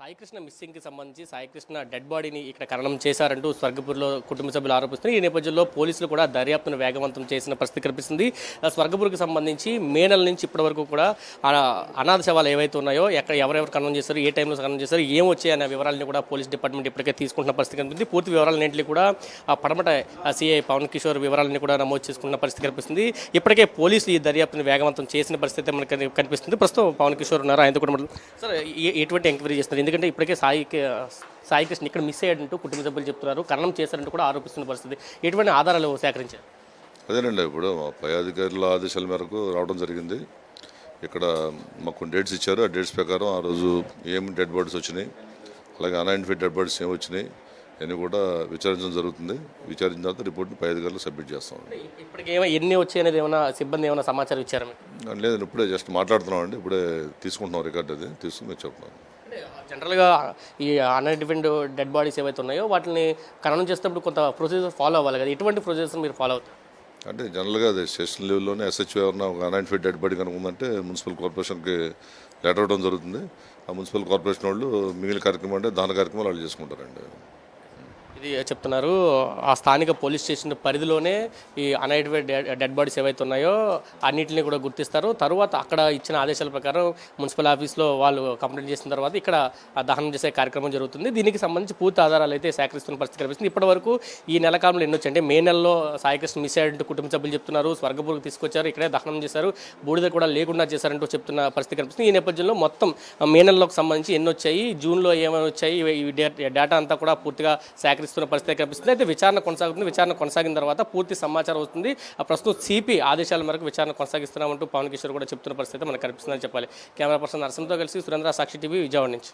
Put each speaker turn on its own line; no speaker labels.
సాయికృష్ణ మిస్సింగ్కి సంబంధించి సాయికృష్ణ డెడ్ బాడీని ఇక్కడ ఖననం చేశారంటూ స్వర్గపూర్లో కుటుంబ సభ్యులు ఆరోపిస్తున్నారు. ఈ నేపథ్యంలో పోలీసులు కూడా దర్యాప్తును వేగవంతం చేసిన పరిస్థితి కనిపిస్తుంది. స్వర్గపూర్కి సంబంధించి మే నెల నుంచి ఇప్పటి వరకు కూడా అనాథ శవాలు ఏవైతే ఉన్నాయో ఎవరెవరు ఖననం చేశారు, ఏ టైంలో ఖననం చేశారు, ఏం వచ్చాయనే వివరాలని కూడా పోలీస్ డిపార్ట్మెంట్ ఇప్పటికే తీసుకుంటున్న పరిస్థితి కనిపిస్తుంది. పూర్తి వివరాలన్నింటినీ కూడా పడమట సిఐ పవన్ కిషోర్ వివరాలని కూడా నమోదు చేసుకున్న పరిస్థితి కనిపిస్తుంది. ఇప్పటికే పోలీసులు ఈ దర్యాప్తును వేగవంతం చేసిన పరిస్థితి మనకు కనిపిస్తుంది. ప్రస్తుతం పవన్ కిషోర్ ఉన్నారు, ఆయనతో కూడా సార్ ఎటువంటి ఎంక్వైరీ చేస్తున్నారు? ఎందుకంటే ఇప్పటికే సాయికృష్ణ ఇక్కడ మిస్ అయ్యాడంటూ కుటుంబ సభ్యులు చెప్తున్నారు, ఖననం చేశారంటూ కూడా ఆరోపిస్తున్న పరిస్థితి. ఎటువంటి ఆధారాలు సేకరించారు?
అదేనండి, ఇప్పుడు పై అధికారుల ఆదేశాల మేరకు రావడం జరిగింది. ఇక్కడ మాకు డేట్స్ ఇచ్చారు. ఆ డేట్స్ ప్రకారం ఆ రోజు ఏం డెడ్ బాడీస్ వచ్చినాయి, అలాగే అన్ఐడెంటిఫైడ్ డెడ్ బాడీస్ ఏమి వచ్చినాయి అన్నీ కూడా విచారించడం జరుగుతుంది. విచారించిన తర్వాత రిపోర్ట్ని పై అధికారులు సబ్మిట్ చేస్తాం.
ఇప్పటికి ఎన్ని వచ్చాయి అనేది ఏమైనా సిబ్బంది ఏమైనా సమాచారం ఇచ్చారు?
లేదండి, ఇప్పుడే జస్ట్ మాట్లాడుతున్నాం అండి. ఇప్పుడే తీసుకుంటున్నాం రికార్డ్, అది తీసుకుని మీరు చెప్తున్నాను.
జనరల్గా ఈ అన్ఐడెంటిఫైడ్ డెడ్ బాడీస్ ఏవైతే ఉన్నాయో వాటిని ఖననం చేసేటప్పుడు కొంత ప్రొసీజర్ ఫాలో అవ్వాలి కదా, ఎటువంటి ప్రొసీజర్స్ మీరు ఫాలో అవుతారు?
అంటే జనరల్గా అది స్టేషన్ లెవెల్లోనే ఎస్హెచ్ఓ ఎవరైనా ఒక అన్ఐడెంటిఫైడ్ డెడ్ బాడీ కనుక ఉందంటే మున్సిపల్ కార్పొరేషన్కి లెటర్ ఇవ్వడం జరుగుతుంది. ఆ మున్సిపల్ కార్పొరేషన్ వాళ్ళు మిగిలిన కార్యక్రమం అంటే దాని కార్యక్రమాలు వాళ్ళు చేసుకుంటారండి.
ఇది చెప్తున్నారు. ఆ స్థానిక పోలీస్ స్టేషన్ పరిధిలోనే ఈ అన్ఐడెంటిఫైడ్ డెడ్ బాడీస్ ఏవైతే ఉన్నాయో అన్నింటినీ కూడా గుర్తిస్తారు. తర్వాత అక్కడ ఇచ్చిన ఆదేశాల ప్రకారం మున్సిపల్ ఆఫీస్లో వాళ్ళు కంప్లైంట్ చేసిన తర్వాత ఇక్కడ దహనం చేసే కార్యక్రమం జరుగుతుంది. దీనికి సంబంధించి పూర్తి ఆధారాలు అయితే సేకరిస్తున్న పరిస్థితి కనిపిస్తుంది. ఇప్పటివరకు ఈ నెలకాలంలో ఎన్ని వచ్చాయి అంటే మే నెలలో సాయికృష్ణ మిస్ అయ్యారంటూ కుటుంబ సభ్యులు చెప్తున్నారు, స్వర్గపూర్కి తీసుకొచ్చారు, ఇక్కడే దహనం చేశారు, బూడిద కూడా లేకుండా చేశారంటూ చెప్తున్న పరిస్థితి కనిపిస్తుంది. ఈ నేపథ్యంలో మొత్తం మే నెలలోకి సంబంధించి ఎన్ని వచ్చాయి, జూన్లో ఏమైనా వచ్చాయి, ఈ డేటా అంతా కూడా పూర్తిగా సేకరిస్తున్న పరిస్థితి కనిపిస్తుంది. అయితే విచారణ కొనసాగుతుంది. విచారణ కొనసాగిన తర్వాత పూర్తి సమాచారం వస్తుంది. ప్రస్తుతం సిపి ఆదేశాల మేరకు విచారణ కొనసాగిస్తున్నామంటూ పవన్ కిషోర్ కూడా చెప్తున్న పరిస్థితి మనకు కనిపిస్తుందని చెప్పాలి. కెమెరా పర్సన్ నరసింహతో కలిసి సురేంద్ర, సాక్షి టీవీ, విజయవాడ నుంచి.